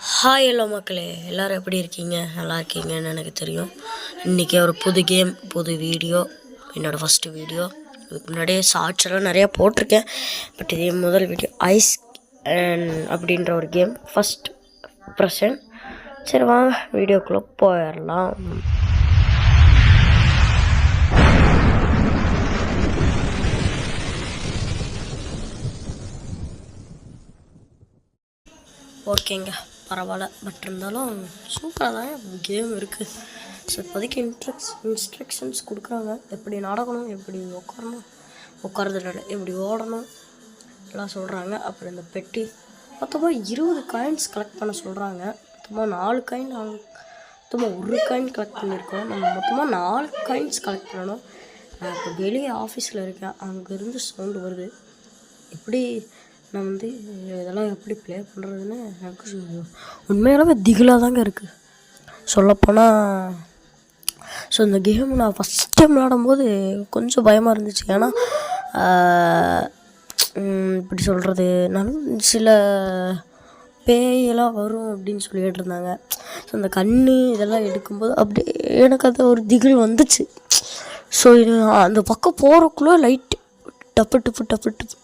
Hi hello மக்களே, எல்லோரும் எப்படி இருக்கீங்க? நல்லா இருக்கீங்கன்னு எனக்கு தெரியும். இன்றைக்கி ஒரு புது கேம், புது வீடியோ, என்னோடய ஃபஸ்ட்டு வீடியோ. இதுக்கு முன்னாடியே ஷார்ட்ஸ் எல்லாம் நிறையா போட்டிருக்கேன். பட் இதே முதல் வீடியோ ஐஸ் அண்ட் அப்படின்ற ஒரு கேம் ஃபஸ்ட் ப்ரெசன்ட். சரி வாங்க வீடியோக்குள்ளே போயிடலாம். ஓகேங்க, பரவாயில்ல. பட் இருந்தாலும் சூப்பராக தான் கேம் இருக்குது. ஸோ இப்போதைக்கு இன்ஸ்ட்ரக்ஷன்ஸ் கொடுக்குறாங்க. எப்படி நடக்கணும், எப்படி உட்காரணும், உட்காரதுனால எப்படி ஓடணும் எல்லாம் சொல்கிறாங்க. அப்புறம் இந்த பெட்டி மொத்தமாக 20 காயின்ஸ் கலெக்ட் பண்ண சொல்கிறாங்க. மொத்தமாக 4 காயின், மொத்தமாக 1 காயின் கலெக்ட் பண்ணியிருக்கோம். நம்ம மொத்தமாக 4 காயின்ஸ் கலெக்ட் பண்ணணும். நான் இப்போ வெளியே ஆஃபீஸில் இருக்கேன், அங்கேருந்து சவுண்டு வருது. எப்படி நான் இதெல்லாம் எப்படி ப்ளே பண்ணுறதுன்னு எனக்கு உண்மையாகவே திகிலாக தாங்க இருக்குது சொல்லப்போனால். ஸோ இந்த கேம் நான் ஃபஸ்ட் டைம் விளாடும்போது கொஞ்சம் பயமாக இருந்துச்சு. ஏன்னா இப்படி சொல்கிறது, சில பேயெல்லாம் வரும் அப்படின்னு சொல்லிட்டு இருந்தாங்க. ஸோ அந்த கண் இதெல்லாம் எடுக்கும்போது அப்படி எனக்கு அது ஒரு திகில் வந்துச்சு. ஸோ அந்த பக்கம் போகிறக்குள்ளே லைட் டப்பு டப்பு டப்பு டப்பு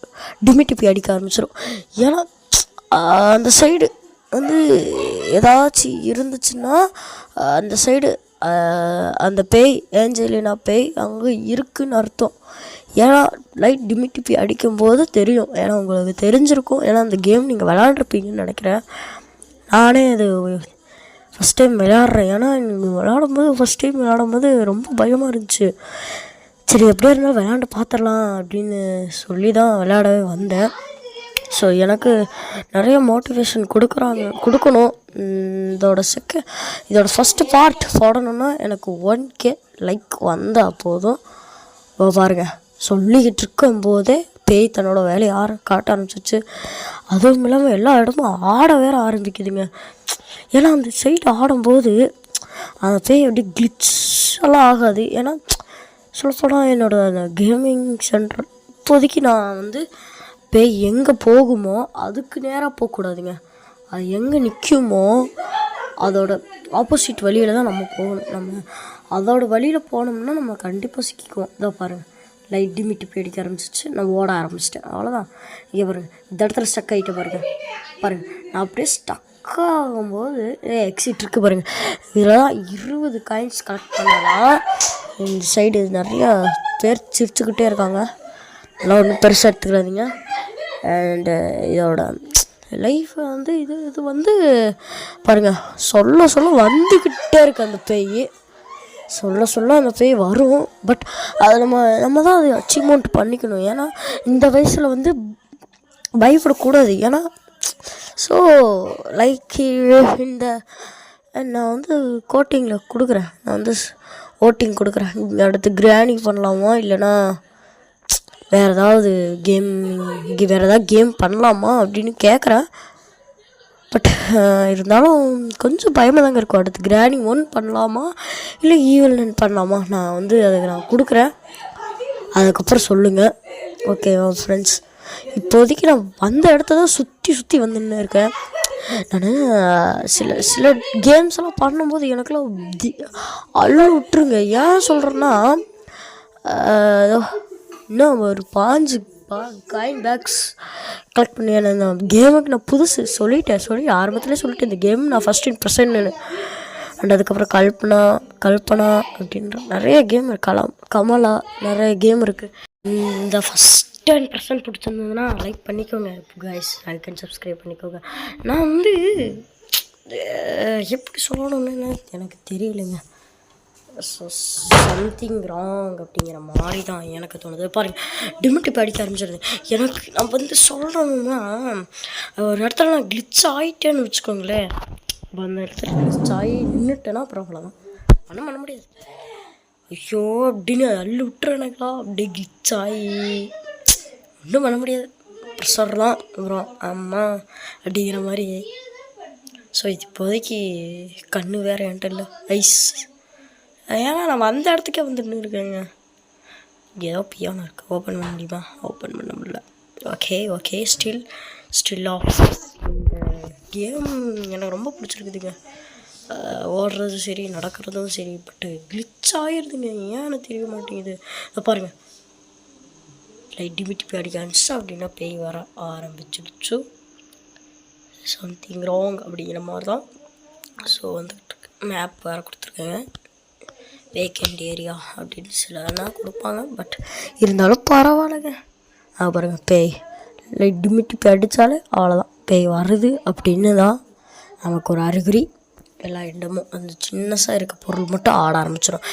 டிமிட்டிப்பி அடிக்க ஆரம்பிச்சிடும். ஏன்னா அந்த சைடு ஏதாச்சும் இருந்துச்சுன்னா அந்த சைடு அந்த பேய், ஏஞ்சலினா பேய் அங்கே இருக்குன்னு அர்த்தம். ஏன்னா லைட் டிமிட்டிப்பி அடிக்கும்போது தெரியும். ஏன்னா உங்களுக்கு தெரிஞ்சிருக்கும், ஏன்னா அந்த கேம் நீங்கள் விளாண்டுருப்பீங்கன்னு நினைக்கிறேன். நானே அது ஃபஸ்ட் டைம் விளையாடுறேன். ஏன்னா ஃபஸ்ட் டைம் விளையாடும்போது ரொம்ப பயமாக இருந்துச்சு. சரி எப்படியா இருந்தாலும் விளையாண்டு பார்த்துடலாம் அப்படின்னு சொல்லி தான் விளையாடவே வந்தேன். ஸோ எனக்கு நிறைய மோட்டிவேஷன் கொடுக்கணும். இதோட ஃபஸ்ட்டு பார்ட் போடணுன்னா எனக்கு 1K லைக் வந்தால் போதும். பாருங்கள், சொல்லிக்கிட்டு இருக்கும்போதே பேய் தன்னோட வேலையை காட்ட ஆரம்பிச்சிச்சு. அதுவும் இல்லாமல் எல்லா இடமும் ஆட வேற ஆரம்பிக்குதுங்க. ஏன்னா அந்த சைடு ஆடும்போது அந்த பேய் அப்படி கிளிட்ஸ் எல்லாம் ஆகாது. ஏன்னா சொல்லப்போனால் என்னோடய அந்த கேமிங் சென்டர் இப்போதைக்கு நான் பேய் எங்கே போகுமோ அதுக்கு நேராக போகக்கூடாதுங்க. அது எங்கே நிற்குமோ அதோட ஆப்போசிட் வழியில் தான் நம்ம போகணும். நம்ம அதோட வழியில் போனோம்னா நம்ம கண்டிப்பாக சிக்கிக்குவோம். இதோ பாருங்கள், லைட் டிமிட்டி அடிக்க ஆரம்பிச்சிச்சு. நான் ஓட ஆரம்பிச்சிட்டேன், அவ்வளோதான். இங்கே பாருங்கள், இந்த இடத்துல ஸ்டக் ஆகிட்டு பாருங்கள். நான் அப்படியே ஸ்டக் ஆகும்போது எக்ஸிட் இருக்குது பாருங்கள். இதில் தான் 20 காயின்ஸ் கலெக்ட் பண்ணலாம். இந்த சைடு நிறையா பேர் சிரிச்சுக்கிட்டே இருக்காங்க. எல்லாம் ஒன்றும் பெருசாக எடுத்துக்கிறாதீங்க. அண்டு இதோட லைஃப் இது பாருங்கள், சொல்ல வந்துக்கிட்டே இருக்குது அந்த பேய். சொல்ல அந்த பேய் வரும். பட் அதை நம்ம தான் அதை அச்சீவ்மெண்ட் பண்ணிக்கணும். ஏன்னா இந்த வயசில் பயப்படக்கூடாது. ஏன்னா ஸோ லைக் இந்த நான் கோட்டிங்கில் கொடுக்குறேன். நான் ஓட்டிங் கொடுக்குறேன். அடுத்து கிராணி பண்ணலாமா, இல்லைனா வேறு ஏதாவது கேம் பண்ணலாமா அப்படின்னு கேட்குறேன். பட் இருந்தாலும் கொஞ்சம் பயமாக தாங்க இருக்கும். அடுத்து கிராணி 1 பண்ணலாமா, இல்லை ஈவல் 9 பண்ணலாமா? நான் அதுக்கு நான் கொடுக்குறேன், அதுக்கப்புறம் சொல்லுங்கள். ஓகேவா ஃப்ரெண்ட்ஸ்? இப்போதைக்கு நான் வந்த இடத்த தான் சுற்றி வந்துன்னு இருக்கேன். நான் சில கேம்ஸ் எல்லாம் பண்ணும்போது எனக்குலாம் அள்ள விட்டுருங்க. ஏன் சொல்கிறேன்னா, இன்னும் ஒரு 5 காயின் பேக்ஸ் கலெக்ட் பண்ணி அந்த கேமுக்கு நான் புதுசு சொல்லி ஆரம்பத்துலேயே சொல்லிட்டேன், இந்த கேம் நான் ஃபஸ்ட் இம்ப்ரெஷன்னு. அண்ட் அதுக்கப்புறம் கல்பனா அப்படின்ற நிறைய கேம் இருக்குது. கமலா நிறைய கேம் இருக்குது. இந்த ஃபஸ்ட் 10% பிடிச்சிருந்ததுன்னா லைக் பண்ணிக்கோங்க கைஸ். லைக் அண்ட் சப்ஸ்கிரைப் பண்ணிக்கோங்க. நான் எப்படி சொல்லணும்னு எனக்கு தெரியலைங்க. ஸோ சம்திங் ராங் அப்படிங்கிற மாதிரி தான் எனக்கு தோணுது. பாருங்கள், டிமிட்டி படிக்க ஆரம்பிச்சிருது. எனக்கு நான் சொல்லணும்னா, ஒரு இடத்துல நான் கிளிட்ச் ஆகிட்டேன்னு வச்சுக்கோங்களேன். அந்த இடத்துல கிளிட்ச் ஆகி நின்றுட்டேன்னா அப்புறம் அவ்வளோதான், பண்ண முடியாது. ஐயோ அப்படின்னு அள்ளி விட்டுறேனுங்களா, அப்படியே கிளிட்ச் ஆகி ஒன்றும் பண்ண முடியாது. ப்ரெஷர் தான் வரும், ஆமாம் அப்படிங்கிற மாதிரி. ஸோ இப்போதைக்கு கண்ணு வேறு என்கிட்ட இல்லை, ஐஸ். ஏன்னா நான் வந்த இடத்துக்கே வந்துட்டு இருக்கேங்க. ஏதோ பியானோ இருக்குது, ஓப்பன் பண்ண முடியுமா? ஓப்பன் பண்ண முடியல. ஓகே ஸ்டில் ஆஃப் இந்த கேம் எனக்கு ரொம்ப பிடிச்சிருக்குதுங்க. ஓடுறதும் சரி, நடக்கிறதும் சரி. பட்டு கிளிச் ஆகிடுதுங்க, ஏன்னு தெரிய மாட்டேங்குது. இதை பாருங்கள், லைட் டிமிட்டி அடிக்க ஆரம்பிச்சு அப்படின்னா பேய் வர ஆரம்பிச்சிடுச்சு. சம்திங் ராங் அப்படிங்கிற மாதிரி தான். ஸோ வந்துட்டு மேப் வேறு கொடுத்துருக்கேங்க. வேக்கண்ட் ஏரியா அப்படின்னு சிலனா கொடுப்பாங்க, பட் இருந்தாலும் பரவாயில்லைங்க. பாருங்கள், பேய் லைட் டிமிட்டி அடித்தாலே அவ்வளோதான், பேய் வருது அப்படின்னு தான் நமக்கு ஒரு அறிகுறி. எல்லா இடமும் அந்த சின்னசாக இருக்க பொருள் மட்டும் ஆட ஆரம்பிச்சிடும்.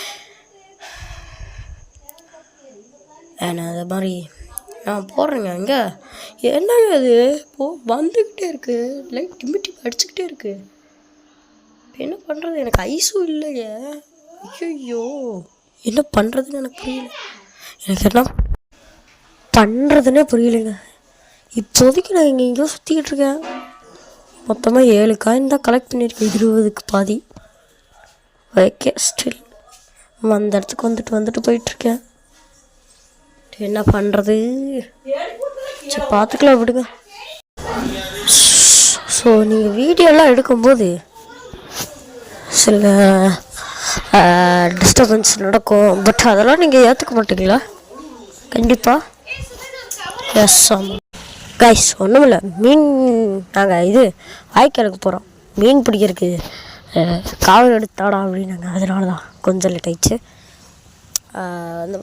ஏன்னா அது மாதிரி நான் போடுறேங்க. அங்கே என்னங்க அது வந்துக்கிட்டே இருக்குது, லைட் டிமிட்டி அடிச்சுக்கிட்டே இருக்குது. என்ன பண்ணுறது, எனக்கு ஐஸும் இல்லையே. ஐயோ, என்ன பண்ணுறதுன்னு எனக்கு புரியல. எனக்கு என்ன பண்ணுறதுன்னே புரியலைங்க. இப்போதைக்கு நான் இங்கே எங்கேயோ சுற்றிக்கிட்டு இருக்கேன். மொத்தமாக 7 காயின் தான் கலெக்ட் பண்ணியிருக்கேன், 20க்கு பாதி. ஓகே, ஸ்டில் அந்த இடத்துக்கு வந்துட்டு போயிட்டுருக்கேன். என்ன பண்ணுறது, சரி பார்த்துக்கலாம் விடுங்க. ஸோ நீங்கள் வீடியோலாம் எடுக்கும்போது சில டிஸ்டர்பன்ஸ் நடக்கும், பட் அதெல்லாம் நீங்கள் ஏற்றுக்க மாட்டீங்களா? கண்டிப்பாக எஸ். ஆமாம் கைஸ், ஒன்றும் இல்லை, மீன் நாங்கள் வாய்க்காலுக்கு போகிறோம் மீன் பிடிக்கிறதுக்கு. காவல் எடுத்தாடா அப்படின்னாங்க, அதனால தான் கொஞ்சம் லேட் ஆயிடுச்சு. அந்த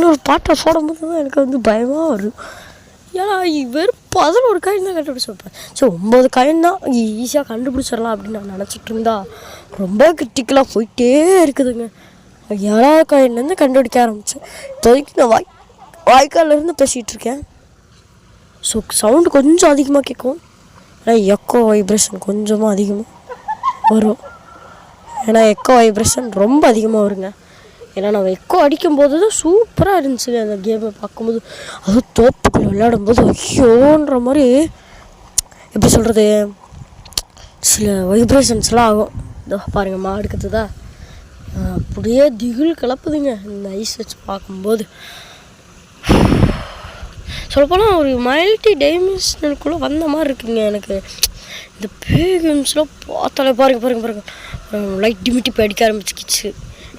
ஒரு பாட்டை போடும்போது தான் எனக்கு பயமாக வரும். ஏன்னா வெறும் 11 காயின் தான் கண்டுபிடிச்சி வைப்பேன். ஸோ 9 காயின் தான் ஈஸியாக கண்டுபிடிச்சிடலாம் அப்படின்னு நான் நினச்சிட்டு இருந்தா ரொம்ப கிரிட்டிக்கலாக போயிட்டே இருக்குதுங்க. 7வது காயின்லேருந்து கண்டுபிடிக்க ஆரம்பித்தேன். இப்போதைக்கு நான் வாய்க்காலிலேருந்து பேசிகிட்டு இருக்கேன். ஸோ சவுண்டு கொஞ்சம் அதிகமாக கேட்கும், ஆனால் எக்கோ வைப்ரேஷன் கொஞ்சமாக அதிகமாக வரும். ஏன்னா எக்கோ வைப்ரேஷன் ரொம்ப அதிகமாக வருங்க. ஏன்னா நம்ம எக்கோ அடிக்கும்போது தான் சூப்பராக இருந்துச்சுங்க அந்த கேமை பார்க்கும்போது. அதுவும் தோப்புக்குள்ளே விளையாடும்போது ஐயோன்ற மாதிரி, எப்படி சொல்கிறது, சில வைப்ரேஷன்ஸ்லாம் ஆகும். இதோ பாருங்கள், மாடு கற்றுதா, அப்படியே திகில் கிளப்புதுங்க இந்த ஐஸ் வச்சு பார்க்கும்போது. சொல்லப்போனால் ஒரு மல்டி டைமென்ஷனலுக்குள்ளே வந்த மாதிரி இருக்குங்க எனக்கு. இந்த பேகம்ஸ்லாம் பார்த்தாலே பாருங்க லைட் டிமிட்டி அடிக்க ஆரம்பிச்சிக்கிச்சு.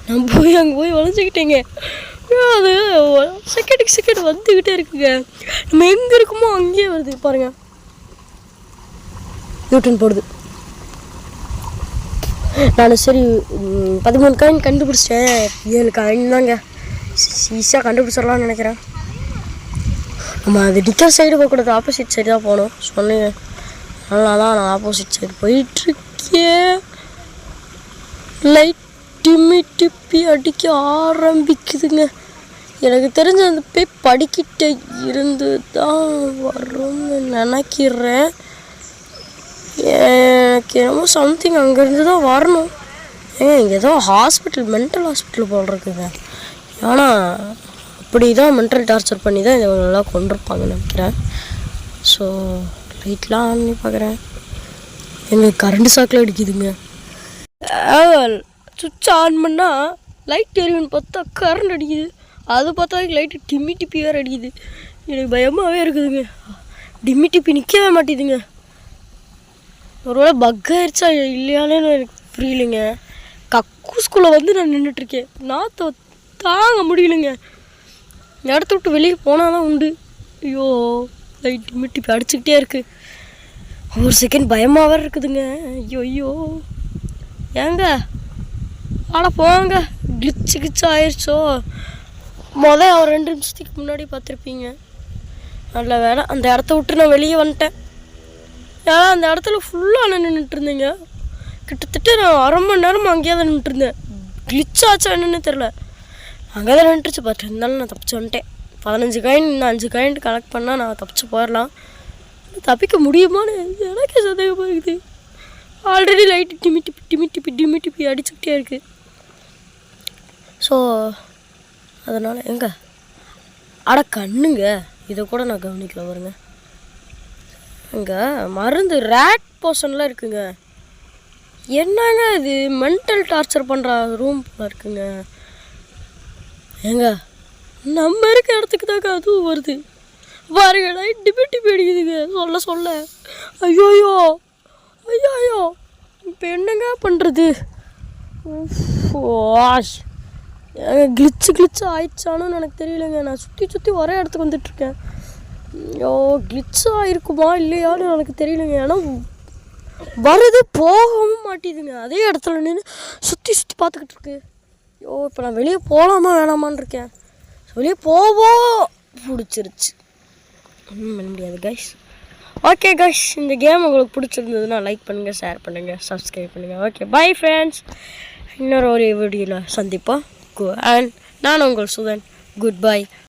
நான் அங்கே போய் வளைஞ்சிக்கிட்டேங்க. அது செகண்ட் வந்துக்கிட்டே இருக்குங்க. நம்ம எங்கே இருக்குமோ அங்கேயே வருது பாருங்கள், யூட்டன் போடுது. நான் சரி 13 காயின் கண்டுபிடிச்சிட்டேன், 7 காயின் தாங்க ஈஸியாக கண்டுபிடிச்சிடலான்னு நினைக்கிறேன். நம்ம அது டிக்கர் சைடு போகக்கூடாது, ஆப்போசிட் சைடு தான் போகணும் சொன்னீங்க. அதனால தான் நான் ஆப்போசிட் சைடு போயிட்டுருக்கேன். லைட் டிமிட்டி அடிக்க ஆரம்பிக்குதுங்க. எனக்கு தெரிஞ்ச அந்த போய் படிக்கிட்ட இருந்து தான் வரும்னு நினைக்கிறேன். எனக்கு என்னமோ சம்திங் அங்கேருந்து தான் வரணும். ஏதோ ஹாஸ்பிட்டல், மென்டல் ஹாஸ்பிட்டல் போல் இருக்குங்க. ஆனால் அப்படி தான் மென்டல் டார்ச்சர் பண்ணி தான் இவங்களெல்லாம் கொண்டிருப்பாங்கன்னு நினைக்கிறேன். ஸோ லைட்லாம் ஆன் பண்ணி பார்க்குறேன், எங்கள் கரண்ட் சாக்கில் அடிக்குதுங்க. சுவிட்ச் ஆன் பண்ணால் லைட் எரியுன்னு பார்த்தா கரண்ட் அடிக்குது. அது பார்த்தா லைட்டு டிப்பி வேறு அடிக்குது. எனக்கு பயமாகவே இருக்குதுங்க. டிப்பி நிற்கவே மாட்டேதுங்க. ஒருவேளை பக் ஆயிடுச்சா இல்லையானு எனக்கு புரியலைங்க. கக்கூஸ்குள்ளே நான் நின்றுட்டுருக்கேன், நாற்றை தாங்க முடியலைங்க. இடத்த விட்டு வெளியே போனால் தான் உண்டு. ஐயோ, லைட் டிப்பி அடிச்சுக்கிட்டே இருக்குது. ஒரு செகண்ட் பயமாகவே இருக்குதுங்க. ஐயோ ஏங்க ஆட போங்க, கிச்சு ஆயிடுச்சோ. ஒரு 2 நிமிஷத்துக்கு முன்னாடி பார்த்துருப்பீங்க. நல்ல வேலை அந்த இடத்த விட்டு நான் வெளியே வந்துட்டேன். ஏன்னா அந்த இடத்துல ஃபுல்லாக நான் நின்றுட்டுருந்தேங்க. கிட்டத்தட்ட நான் 1/2 மணி நேரமாக அங்கேயே தான் நின்றுட்டுருந்தேன். கிளிச்சாச்சா என்னன்னு தெரில, அங்கே தான் நின்றுச்சு. பட் இருந்தாலும் நான் தப்பிச்சு வந்துட்டேன். 15 காயின், இன்னும் 5 காயின் கலெக்ட் பண்ணால் நான் தப்பிச்சு போயிடலாம். தப்பிக்க முடியுமான்னு எனக்கே சந்தேகமாக இருக்குது. ஆல்ரெடி லைட்டு டிமிட்டி அடிச்சுக்கிட்டே இருக்குது. ஸோ அதனால் எங்கே கண்ணுங்க, இதை கூட நான் கவனிக்கல வருங்க. இங்கே மருந்து ரேட் போர்ஷன்லாம் இருக்குங்க. என்னங்க இது மென்டல் டார்ச்சர் பண்ணுற ரூம் போல இருக்குங்க. ஏங்க நம்ம இருக்க இடத்துக்கு தாங்க அதுவும் வருது பாருங்க. லைட் டிப்பி அடிக்குதுங்க சொல்ல. ஐயோயோ ஐயோ இப்போ என்னங்க பண்ணுறது? வாஷ் கிளிச்சு ஆயிடுச்சானு எனக்கு தெரியலைங்க. நான் சுற்றி ஒரே இடத்துக்கு வந்துட்டுருக்கேன். ஐயோ கிளிச்சு ஆகிருக்குமா இல்லையான்னு எனக்கு தெரியலைங்க. ஏன்னா வருது போகவும் மாட்டேதுங்க. அதே இடத்துல நின்று சுற்றி பார்த்துக்கிட்டு இருக்கு. ஐயோ இப்போ நான் வெளியே போகலாமா வேணாமான்னு இருக்கேன். வெளியே போவோம் பிடிச்சிருச்சு. ஒன்றும் பண்ண முடியாது கைஸ். ஓகே கைஸ், இந்த கேம் உங்களுக்கு பிடிச்சிருந்ததுன்னா லைக் பண்ணுங்கள், ஷேர் பண்ணுங்கள், சப்ஸ்கிரைப் பண்ணுங்கள். Okay bye friends. இன்னொரு ஒரு வீடியோவில் சந்திப்போம். அண்ட் நான் உங்கள் சுதன். Good bye.